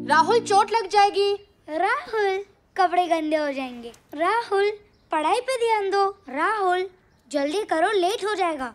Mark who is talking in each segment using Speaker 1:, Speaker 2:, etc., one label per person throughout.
Speaker 1: राहुल, चोट लग जाएगी।
Speaker 2: राहुल, कपड़े गंदे हो जाएंगे। राहुल, पढ़ाई पे ध्यान दो। राहुल, जल्दी करो, लेट हो जाएगा।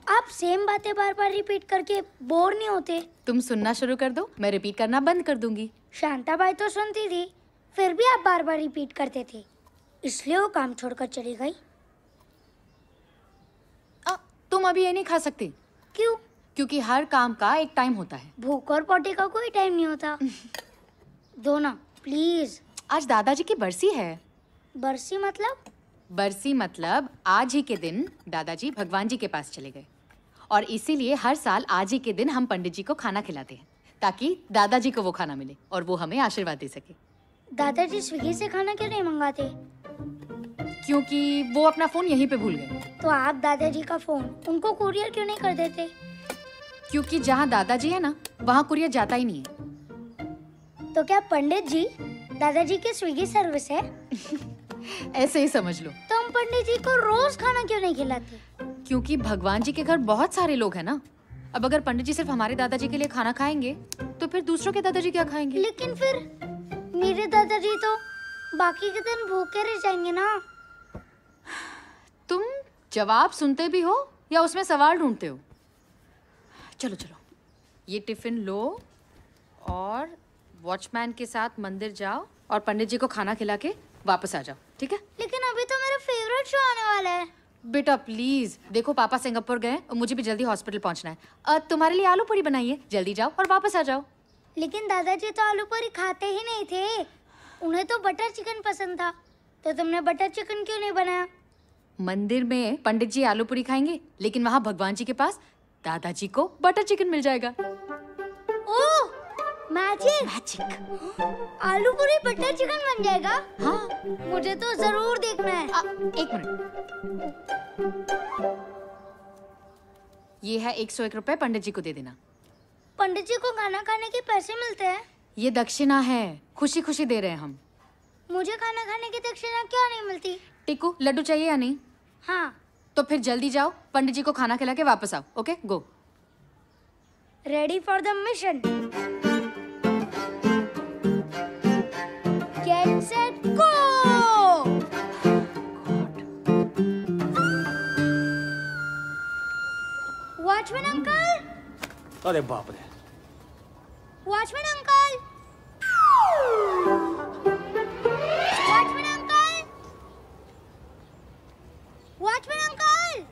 Speaker 2: आप सेम बातें बार बार रिपीट करके बोर नहीं होते?
Speaker 1: तुम सुनना शुरू कर दो, मैं रिपीट करना बंद कर दूंगी।
Speaker 2: शांताबाई तो सुनती थी, फिर भी आप बार बार रिपीट करते थे, इसलिए वो काम छोड़कर चली गई।
Speaker 1: तुम अभी ये नहीं खा सकती।
Speaker 2: क्यों?
Speaker 1: क्योंकि हर काम का एक टाइम होता है।
Speaker 2: भूख और पोटी का कोई टाइम नहीं होता। दो ना प्लीज।
Speaker 1: आज दादाजी की बरसी है।
Speaker 2: बरसी मतलब?
Speaker 1: बरसी मतलब आज ही के दिन दादाजी भगवान जी के पास चले गए, और इसीलिए हर साल आज ही के दिन हम पंडित जी को खाना खिलाते हैं, ताकि दादाजी को वो खाना मिले और वो हमें आशीर्वाद दे सके।
Speaker 2: दादाजी स्विगी से खाना क्यों नहीं मंगाते?
Speaker 1: क्योंकि वो अपना फोन यहीं पे भूल गए।
Speaker 2: तो आप दादाजी का फोन उनको कुरियर क्यों नहीं कर देते?
Speaker 1: क्योंकि जहाँ दादाजी है ना, वहाँ कुरियर जाता ही नहीं है।
Speaker 2: तो क्या पंडित जी दादाजी की स्विगी सर्विस है?
Speaker 1: ऐसे ही समझ लो।
Speaker 2: तो हम पंडित जी को रोज खाना क्यों नहीं खिलाते?
Speaker 1: क्योंकि भगवान जी के घर बहुत सारे लोग हैं ना। अब अगर पंडित जी सिर्फ हमारे दादाजी के लिए खाना खाएंगे, तो फिर दूसरों के दादाजी क्या खाएंगे?
Speaker 2: लेकिन फिर मेरे दादाजी तो बाकी के दिन भूखे रह जाएंगे ना।
Speaker 1: तुम जवाब सुनते भी हो या उसमें सवाल ढूंढते हो? चलो चलो, ये टिफिन लो और वॉचमैन के साथ मंदिर जाओ और पंडित जी को खाना खिला के वापस आ जाओ, ठीक है?
Speaker 2: लेकिन अभी तो मेरा फेवरेट शो आने वाला है।
Speaker 1: बेटा प्लीज, देखो पापा सिंगापुर गए और मुझे भी जल्दी हॉस्पिटल पहुंचना है। तुम्हारे लिए आलू पूरी बनाई है, जल्दी जाओ और वापस आ जाओ।
Speaker 2: लेकिन दादाजी तो आलू पूरी खाते ही नहीं थे, उन्हें तो बटर चिकन पसंद था। तो तुमने बटर चिकन क्यों नहीं बनाया?
Speaker 1: मंदिर में पंडित जी आलू पूरी खाएंगे, लेकिन वहाँ भगवान जी के पास दादाजी को बटर चिकन मिल जाएगा।
Speaker 2: ओह, मैजिक!
Speaker 1: मैजिक!
Speaker 2: आलू पूरी बटर चिकन बन जाएगा?
Speaker 1: हाँ,
Speaker 2: मुझे तो जरूर देखना है।
Speaker 1: एक मिनट, ये है 101 रुपए, पंडित जी को दे देना।
Speaker 2: पंडित जी को खाना खाने के पैसे मिलते हैं?
Speaker 1: ये दक्षिणा है, खुशी खुशी दे रहे हैं हम।
Speaker 2: मुझे खाना खाने की दक्षिणा क्यों नहीं मिलती?
Speaker 1: टिकू, लड्डू चाहिए या नहीं?
Speaker 2: हाँ।
Speaker 1: तो फिर जल्दी जाओ, पंडित जी को खाना खिला के वापस आओ। Okay, go.
Speaker 2: Ready for the mission. Get set go. Watchman uncle!
Speaker 3: अरे बाप रे!
Speaker 2: Watchman uncle! Watchman uncle! Watchman uncle!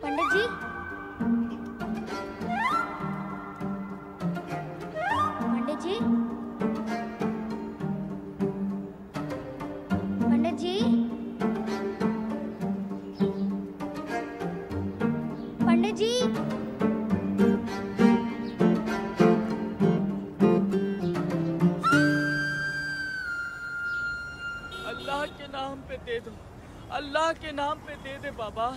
Speaker 2: Pandit ji, Pandit ji, Pandit ji, Pandit ji,
Speaker 4: Allah के नाम पे दे दो, अल्लाह के नाम पे दे दे बाबा,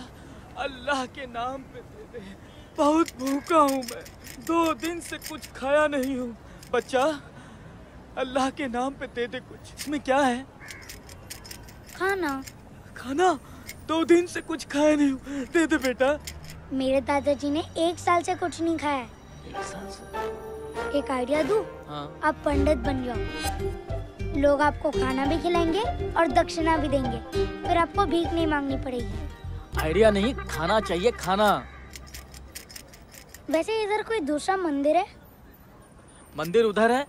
Speaker 4: अल्लाह के नाम पे दे दे। बहुत भूखा हूँ मैं, 2 दिन से कुछ खाया नहीं हूँ। बच्चा, अल्लाह के नाम पे दे दे कुछ। इसमें क्या है?
Speaker 2: खाना।
Speaker 4: खाना? 2 दिन से कुछ खाया नहीं हूँ, दे दे बेटा।
Speaker 2: मेरे दादाजी ने 1 साल से कुछ नहीं खाया है।
Speaker 4: 1 साल से?
Speaker 2: एक आइडिया दूं?
Speaker 4: हाँ।
Speaker 2: आप पंडित बन जाओ, लोग आपको खाना भी खिलाएंगे और दक्षिणा भी देंगे, फिर आपको भीख नहीं मांगनी पड़ेगी।
Speaker 3: आइडिया नहीं, खाना चाहिए, खाना।
Speaker 2: वैसे इधर कोई दूसरा मंदिर है?
Speaker 4: मंदिर उधर है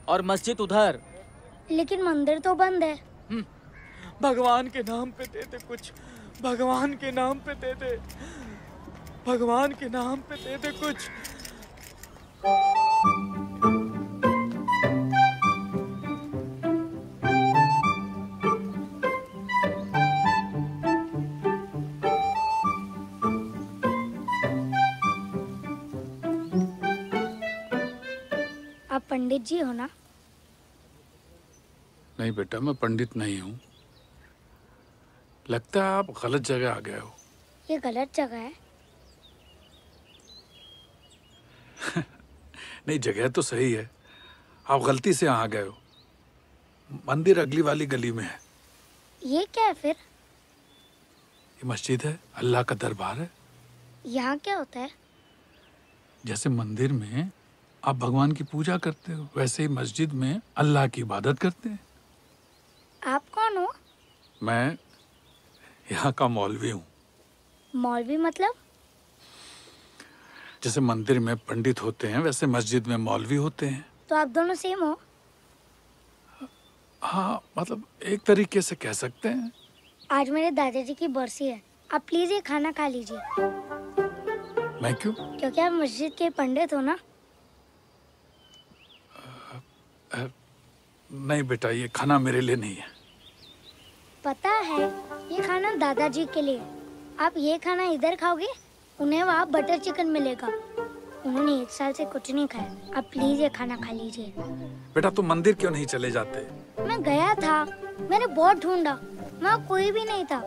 Speaker 4: और मस्जिद उधर।
Speaker 2: लेकिन मंदिर तो बंद है।
Speaker 4: भगवान के नाम पे दे दे कुछ, भगवान के नाम पे दे दे, भगवान के नाम पे दे दे कुछ।
Speaker 2: आप पंडित जी हो ना?
Speaker 3: नहीं बेटा, मैं पंडित नहीं हूँ। लगता है आप गलत जगह आ गए हो।
Speaker 2: ये गलत जगह है।
Speaker 3: नहीं, जगह तो सही है, आप गलती से यहाँ आ गए हो। मंदिर अगली वाली गली में है।
Speaker 2: ये क्या है फिर?
Speaker 3: ये मस्जिद है, अल्लाह का दरबार है।
Speaker 2: यहाँ क्या होता है?
Speaker 3: जैसे मंदिर में आप भगवान की पूजा करते हो, वैसे ही मस्जिद में अल्लाह की इबादत करते हैं।
Speaker 2: आप कौन हो?
Speaker 3: मैं यहाँ का मौलवी हूँ।
Speaker 2: मौलवी मतलब?
Speaker 3: जैसे मंदिर में पंडित होते हैं, वैसे मस्जिद में मौलवी होते हैं।
Speaker 2: तो आप दोनों सेम हो?
Speaker 3: हाँ, मतलब एक तरीके से कह सकते हैं।
Speaker 2: आज मेरे दादाजी की बरसी है, आप प्लीज ये खाना खा लीजिए।
Speaker 3: मैं क्यों?
Speaker 2: क्योंकि आप मस्जिद के पंडित हो ना।
Speaker 3: नहीं बेटा, ये खाना मेरे लिए नहीं है।
Speaker 2: पता है, ये खाना दादाजी के लिए। आप ये खाना इधर खाओगे, उन्हें वहाँ बटर चिकन मिलेगा। उन्होंने 1 साल से कुछ नहीं खाया। आप प्लीज ये खाना खा लीजिए।
Speaker 3: बेटा, तुम मंदिर क्यों नहीं चले जाते?
Speaker 2: मैं गया था, मैंने बहुत ढूंढा, वहाँ कोई भी नहीं था।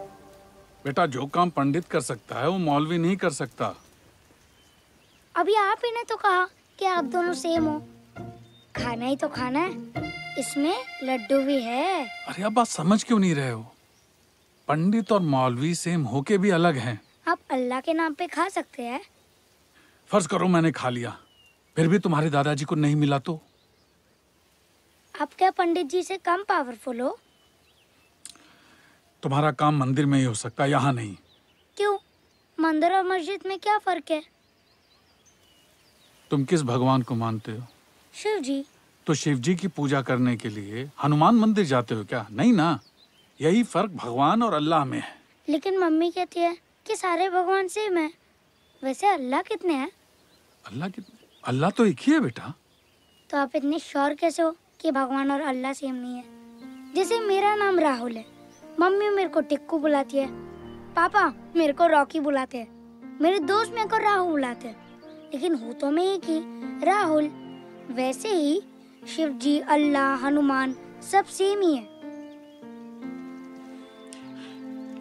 Speaker 3: बेटा, जो काम पंडित कर सकता है वो मौलवी नहीं कर सकता।
Speaker 2: अभी आप ही ने तो कहा कि आप दोनों सेम हो। खाना ही तो खाना है, इसमें लड्डू भी है।
Speaker 3: अरे आप बात समझ क्यों नहीं रहे हो? पंडित और मौलवी सेम होके भी अलग हैं।
Speaker 2: आप अल्लाह के नाम पे खा सकते हैं।
Speaker 3: फर्ज करो मैंने खा लिया, फिर भी तुम्हारे दादाजी को नहीं मिला तो?
Speaker 2: आप क्या पंडित जी से कम पावरफुल हो?
Speaker 3: तुम्हारा काम मंदिर में ही हो सकता है, यहाँ नहीं।
Speaker 2: क्यों? मंदिर और मस्जिद में क्या फर्क है?
Speaker 3: तुम किस भगवान को मानते हो?
Speaker 2: शिव जी।
Speaker 3: तो शिव जी की पूजा करने के लिए हनुमान मंदिर जाते हो क्या? नहीं ना। यही फर्क भगवान और अल्लाह में है।
Speaker 2: लेकिन मम्मी कहती है कि सारे भगवान सेम है। वैसे अल्लाह कितने हैं?
Speaker 3: अल्लाह तो एक ही है बेटा।
Speaker 2: तो आप इतने श्योर कैसे हो कि भगवान और अल्लाह सेम नहीं है? जैसे मेरा नाम राहुल है, मम्मी मेरे को टिक्कू बुलाती है, पापा मेरे को रॉकी बुलाते हैं, मेरे दोस्त मेरे को राहुल बुलाते हैं, लेकिन हूँ तो मैं एक ही, राहुल। वैसे ही शिव जी, अल्लाह, हनुमान सब सेम ही है।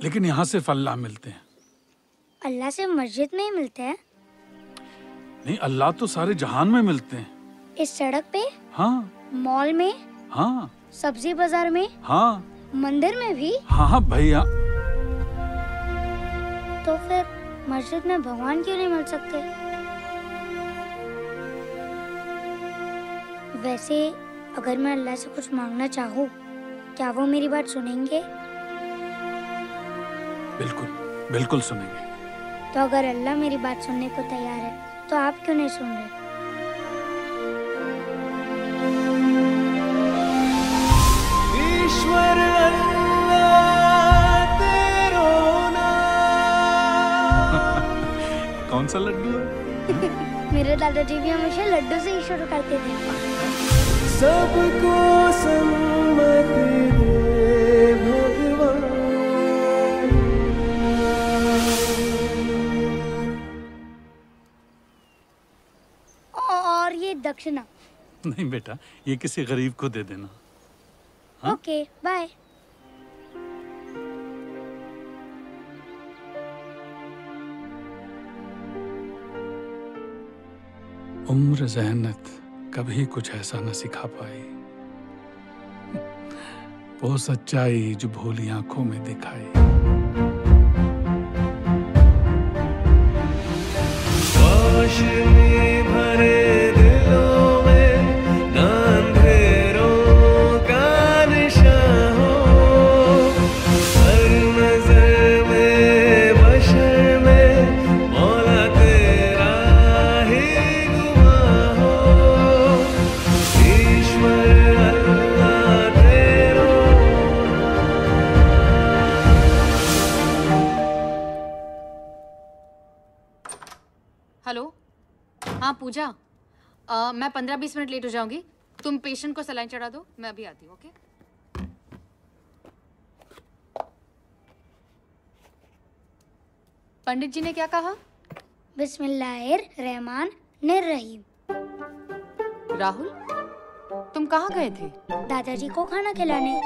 Speaker 3: लेकिन यहाँ सिर्फ अल्लाह मिलते हैं।
Speaker 2: अल्लाह से मस्जिद में ही मिलते हैं?
Speaker 3: नहीं, अल्लाह तो सारे जहान में मिलते हैं।
Speaker 2: इस सड़क पे?
Speaker 3: हाँ।
Speaker 2: मॉल में?
Speaker 3: हाँ।
Speaker 2: सब्जी बाजार में?
Speaker 3: हाँ।
Speaker 2: मंदिर में भी?
Speaker 3: हाँ भैया।
Speaker 2: तो फिर मस्जिद में भगवान क्यों नहीं मिल सकते? वैसे अगर मैं अल्लाह से कुछ मांगना चाहूँ, क्या वो मेरी बात सुनेंगे?
Speaker 3: बिल्कुल बिल्कुल सुनेंगे।
Speaker 2: तो अगर अल्लाह मेरी बात सुनने को तैयार है, तो आप क्यों नहीं सुन रहे?
Speaker 5: ईश्वर अल्लाह तेरो नाम।
Speaker 3: कौन सा लड्डू है?
Speaker 2: मेरे दादाजी भी हमेशा लड्डू से ही शुरू करते थे।
Speaker 5: सबको सम्मति दे भगवान।
Speaker 2: और ये दक्षिणा।
Speaker 3: नहीं बेटा, ये किसी गरीब को दे देना। हाँ?
Speaker 2: Okay, bye.
Speaker 3: उम्र ज़हनत कभी कुछ ऐसा न सिखा पाई, वो सच्चाई जो भोली आंखों में दिखाई।
Speaker 5: रोशनी भरे दिलों में ना अंधेरों का निशान हो, हर नजर में बशर में मौला तेरा ही
Speaker 1: हेलो, हाँ पूजा, मैं 15-20 मिनट लेट हो जाऊंगी। तुम पेशेंट को सलाइन चढ़ा दो, मैं अभी आती हूँ। ओके? पंडित जी ने क्या कहा?
Speaker 2: बिस्मिल्लाहिर्रहमानिर्रहीम।
Speaker 1: राहुल, तुम कहाँ गए थे?
Speaker 2: दादाजी को खाना खिलाने।